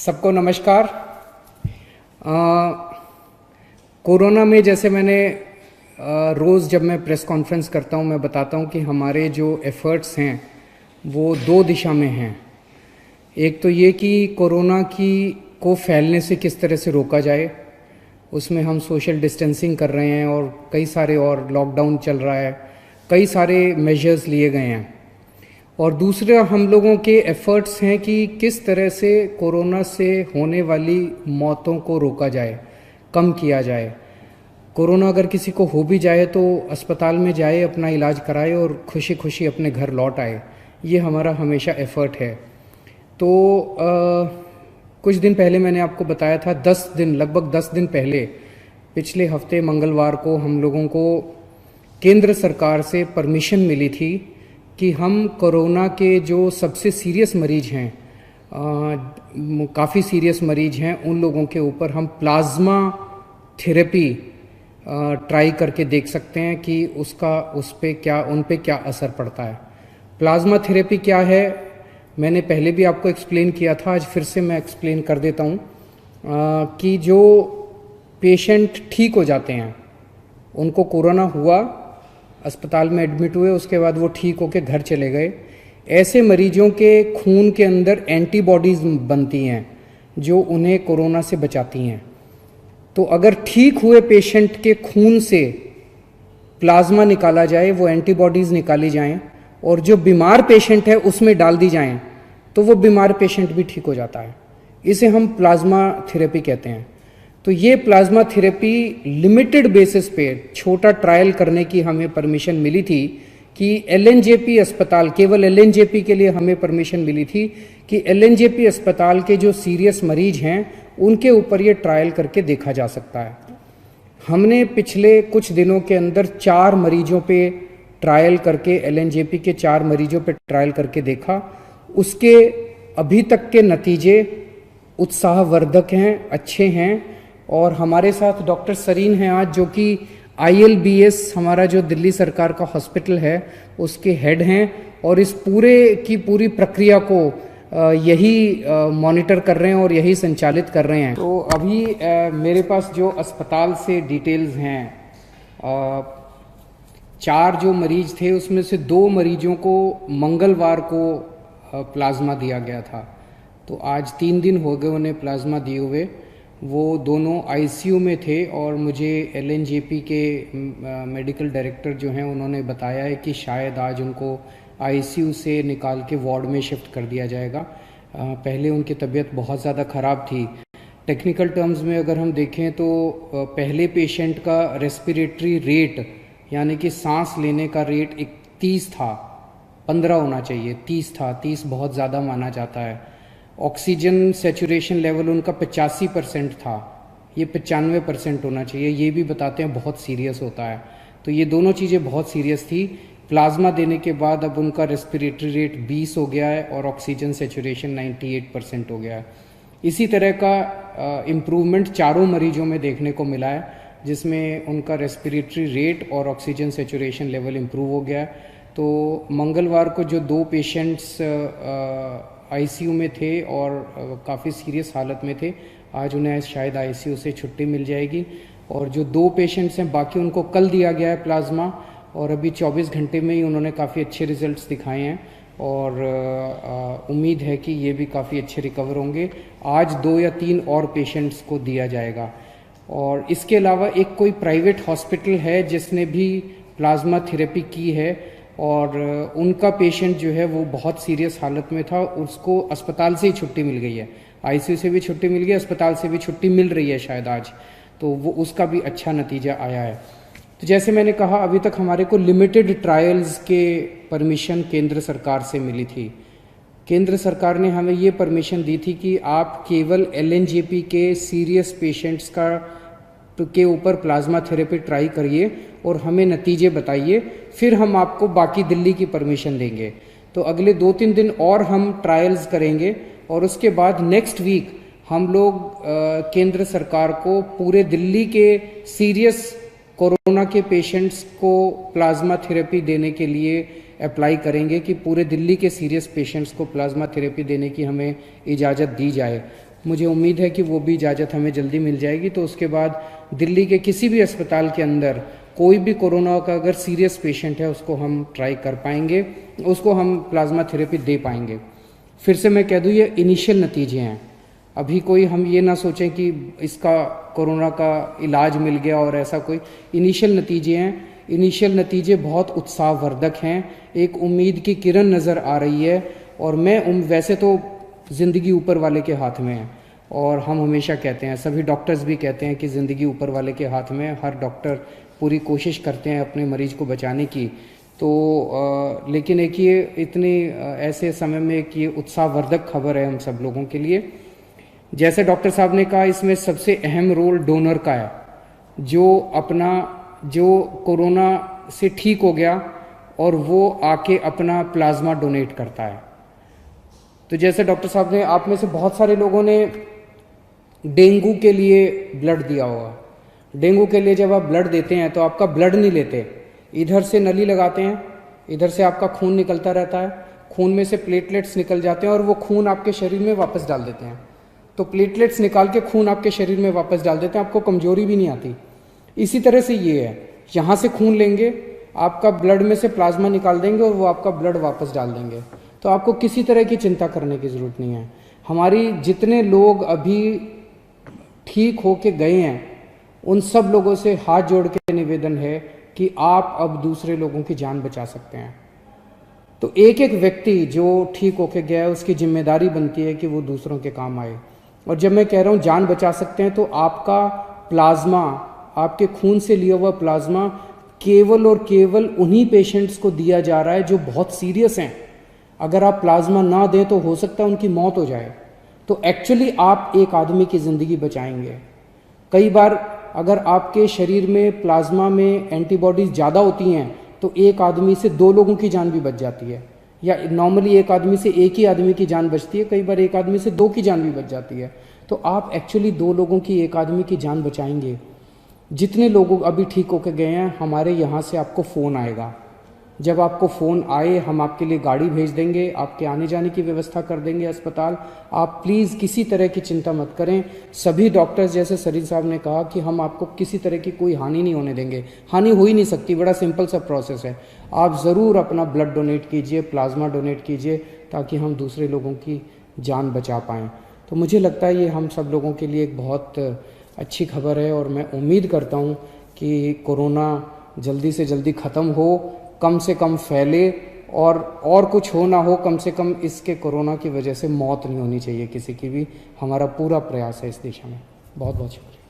सबको नमस्कार। कोरोना में जैसे मैंने रोज़ जब मैं प्रेस कॉन्फ्रेंस करता हूँ मैं बताता हूँ कि हमारे जो एफ़र्ट्स हैं वो दो दिशा में हैं। एक तो ये कि कोरोना को फैलने से किस तरह से रोका जाए, उसमें हम सोशल डिस्टेंसिंग कर रहे हैं और कई सारे और लॉकडाउन चल रहा है, कई सारे मेजर्स लिए गए हैं। और दूसरा हम लोगों के एफ़र्ट्स हैं कि किस तरह से कोरोना से होने वाली मौतों को रोका जाए, कम किया जाए। कोरोना अगर किसी को हो भी जाए तो अस्पताल में जाए, अपना इलाज कराए और खुशी खुशी अपने घर लौट आए। ये हमारा हमेशा एफ़र्ट है। तो कुछ दिन पहले मैंने आपको बताया था, लगभग 10 दिन पहले, पिछले हफ्ते मंगलवार को हम लोगों को केंद्र सरकार से परमिशन मिली थी कि हम कोरोना के जो सबसे सीरियस मरीज हैं, काफ़ी सीरियस मरीज हैं, उन लोगों के ऊपर हम प्लाज्मा थेरेपी ट्राई करके देख सकते हैं कि उन पे क्या असर पड़ता है। प्लाज्मा थेरेपी क्या है मैंने पहले भी आपको एक्सप्लेन किया था, आज फिर से मैं एक्सप्लेन कर देता हूँ कि जो पेशेंट ठीक हो जाते हैं, उनको कोरोना हुआ, अस्पताल में एडमिट हुए, उसके बाद वो ठीक होकर घर चले गए, ऐसे मरीजों के खून के अंदर एंटीबॉडीज़ बनती हैं जो उन्हें कोरोना से बचाती हैं। तो अगर ठीक हुए पेशेंट के खून से प्लाज्मा निकाला जाए, वो एंटीबॉडीज़ निकाली जाएं और जो बीमार पेशेंट है उसमें डाल दी जाएं, तो वो बीमार पेशेंट भी ठीक हो जाता है। इसे हम प्लाज्मा थेरेपी कहते हैं। तो ये प्लाज्मा थेरेपी लिमिटेड बेसिस पे छोटा ट्रायल करने की हमें परमिशन मिली थी कि एलएनजेपी अस्पताल, केवल एलएनजेपी के लिए हमें परमिशन मिली थी कि एलएनजेपी अस्पताल के जो सीरियस मरीज हैं उनके ऊपर ये ट्रायल करके देखा जा सकता है। हमने पिछले कुछ दिनों के अंदर 4 मरीजों पे ट्रायल करके, एलएनजेपी के 4 मरीजों पे ट्रायल करके देखा। उसके अभी तक के नतीजे उत्साहवर्धक हैं, अच्छे हैं। और हमारे साथ डॉक्टर सरीन हैं आज, जो कि आईएलबीएस, हमारा जो दिल्ली सरकार का हॉस्पिटल है, उसके हेड हैं और इस पूरी प्रक्रिया को यही मॉनिटर कर रहे हैं और यही संचालित कर रहे हैं। तो अभी मेरे पास जो अस्पताल से डिटेल्स हैं, 4 जो मरीज थे उसमें से 2 मरीजों को मंगलवार को प्लाज्मा दिया गया था। तो आज 3 दिन हो गए उन्हें प्लाज्मा दिए हुए। वो दोनों आईसीयू में थे और मुझे एलएनजेपी के मेडिकल डायरेक्टर जो हैं उन्होंने बताया है कि शायद आज उनको आईसीयू से निकाल के वार्ड में शिफ्ट कर दिया जाएगा। पहले उनकी तबीयत बहुत ज़्यादा ख़राब थी। टेक्निकल टर्म्स में अगर हम देखें तो पहले पेशेंट का रेस्पिरेटरी रेट, यानी कि सांस लेने का रेट 30 था, 15 होना चाहिए, 30 था। 30 बहुत ज़्यादा माना जाता है। ऑक्सीजन सेचुरेशन लेवल उनका 85% था, ये 95% होना चाहिए। ये भी बताते हैं बहुत सीरियस होता है। तो ये दोनों चीज़ें बहुत सीरियस थी। प्लाज्मा देने के बाद अब उनका रेस्पिरेटरी रेट 20 हो गया है और ऑक्सीजन सेचुरेशन 98% हो गया है। इसी तरह का इम्प्रूवमेंट 4 मरीजों में देखने को मिला है, जिसमें उनका रेस्पिरेटरी रेट और ऑक्सीजन सेचुरेशन लेवल इम्प्रूव हो गया है। तो मंगलवार को जो 2 पेशेंट्स आईसीयू में थे और काफ़ी सीरियस हालत में थे, आज उन्हें शायद आईसीयू से छुट्टी मिल जाएगी। और जो 2 पेशेंट्स हैं बाकी, उनको कल दिया गया है प्लाज्मा और अभी 24 घंटे में ही उन्होंने काफ़ी अच्छे रिजल्ट्स दिखाए हैं और उम्मीद है कि ये भी काफ़ी अच्छे रिकवर होंगे। आज 2 या 3 और पेशेंट्स को दिया जाएगा। और इसके अलावा एक कोई प्राइवेट हॉस्पिटल है जिसने भी प्लाज्मा थेरेपी की है और उनका पेशेंट जो है वो बहुत सीरियस हालत में था, उसको अस्पताल से ही छुट्टी मिल गई है। आईसीयू से भी छुट्टी मिल गई, अस्पताल से भी छुट्टी मिल रही है शायद आज। तो वो उसका भी अच्छा नतीजा आया है। तो जैसे मैंने कहा, अभी तक हमारे को लिमिटेड ट्रायल्स के परमिशन केंद्र सरकार से मिली थी। केंद्र सरकार ने हमें ये परमिशन दी थी कि आप केवल एलएनजेपी के सीरियस पेशेंट्स के ऊपर प्लाज्मा थेरेपी ट्राई करिए और हमें नतीजे बताइए, फिर हम आपको बाकी दिल्ली की परमिशन देंगे। तो अगले 2-3 दिन और हम ट्रायल्स करेंगे और उसके बाद नेक्स्ट वीक हम लोग केंद्र सरकार को पूरे दिल्ली के सीरियस कोरोना के पेशेंट्स को प्लाज्मा थेरेपी देने के लिए अप्लाई करेंगे कि पूरे दिल्ली के सीरियस पेशेंट्स को प्लाज्मा थेरेपी देने की हमें इजाज़त दी जाए। मुझे उम्मीद है कि वो भी इजाज़त हमें जल्दी मिल जाएगी, तो उसके बाद दिल्ली के किसी भी अस्पताल के अंदर कोई भी कोरोना का अगर सीरियस पेशेंट है उसको हम ट्राई कर पाएंगे, उसको हम प्लाज्मा थेरेपी दे पाएंगे। फिर से मैं कह दूँ, ये इनिशियल नतीजे हैं, अभी कोई हम ये ना सोचें कि इसका कोरोना का इलाज मिल गया और ऐसा कोई इनिशियल नतीजे हैं। इनिशियल नतीजे बहुत उत्साहवर्धक हैं, एक उम्मीद की किरण नज़र आ रही है। और मैं वैसे तो ज़िंदगी ऊपर वाले के हाथ में है, और हम हमेशा कहते हैं, सभी डॉक्टर्स भी कहते हैं कि ज़िंदगी ऊपर वाले के हाथ में है। हर डॉक्टर पूरी कोशिश करते हैं अपने मरीज़ को बचाने की। तो लेकिन एक ये इतने ऐसे समय में एक ये उत्साहवर्धक खबर है हम सब लोगों के लिए। जैसे डॉक्टर साहब ने कहा, इसमें सबसे अहम रोल डोनर का है, जो कोरोना से ठीक हो गया और वो आके अपना प्लाज्मा डोनेट करता है। तो जैसे डॉक्टर साहब ने, आप में से बहुत सारे लोगों ने डेंगू के लिए ब्लड दिया होगा। डेंगू के लिए जब आप ब्लड देते हैं तो आपका ब्लड नहीं लेते, इधर से नली लगाते हैं, इधर से आपका खून निकलता रहता है, खून में से प्लेटलेट्स निकल जाते हैं और वो खून आपके शरीर में वापस डाल देते हैं। तो प्लेटलेट्स निकाल के खून आपके शरीर में वापस डाल देते हैं, आपको कमजोरी भी नहीं आती। इसी तरह से ये है, यहाँ से खून लेंगे, आपका ब्लड में से प्लाज्मा निकाल देंगे और वो आपका ब्लड वापस डाल देंगे। तो आपको किसी तरह की चिंता करने की ज़रूरत नहीं है। हमारी जितने लोग अभी ठीक होके गए हैं, उन सब लोगों से हाथ जोड़ के निवेदन है कि आप अब दूसरे लोगों की जान बचा सकते हैं। तो एक एक व्यक्ति जो ठीक होके गया है, उसकी जिम्मेदारी बनती है कि वो दूसरों के काम आए। और जब मैं कह रहा हूँ जान बचा सकते हैं, तो आपका प्लाज्मा, आपके खून से लिया हुआ प्लाज्मा केवल और केवल उन्हीं पेशेंट्स को दिया जा रहा है जो बहुत सीरियस हैं। अगर आप प्लाज्मा ना दें तो हो सकता है उनकी मौत हो जाए। तो एक्चुअली आप एक आदमी की ज़िंदगी बचाएंगे। कई बार अगर आपके शरीर में प्लाज्मा में एंटीबॉडीज़ ज़्यादा होती हैं तो एक आदमी से 2 लोगों की जान भी बच जाती है, या नॉर्मली एक आदमी से एक ही आदमी की जान बचती है, कई बार एक आदमी से 2 की जान भी बच जाती है। तो आप एक्चुअली 2 लोगों की, एक आदमी की जान बचाएंगे। जितने लोग अभी ठीक होकर गए हैं, हमारे यहाँ से आपको फ़ोन आएगा। जब आपको फ़ोन आए, हम आपके लिए गाड़ी भेज देंगे, आपके आने जाने की व्यवस्था कर देंगे अस्पताल। आप प्लीज़ किसी तरह की चिंता मत करें। सभी डॉक्टर्स, जैसे सरीन साहब ने कहा, कि हम आपको किसी तरह की कोई हानि नहीं होने देंगे। हानि हो ही नहीं सकती, बड़ा सिंपल सा प्रोसेस है। आप ज़रूर अपना ब्लड डोनेट कीजिए, प्लाज्मा डोनेट कीजिए, ताकि हम दूसरे लोगों की जान बचा पाएँ। तो मुझे लगता है ये हम सब लोगों के लिए एक बहुत अच्छी खबर है, और मैं उम्मीद करता हूँ कि कोरोना जल्दी से जल्दी ख़त्म हो, कम से कम फैले, और कुछ हो ना हो, कम से कम इसके कोरोना की वजह से मौत नहीं होनी चाहिए किसी की भी। हमारा पूरा प्रयास है इस दिशा में। बहुत बहुत शुक्रिया।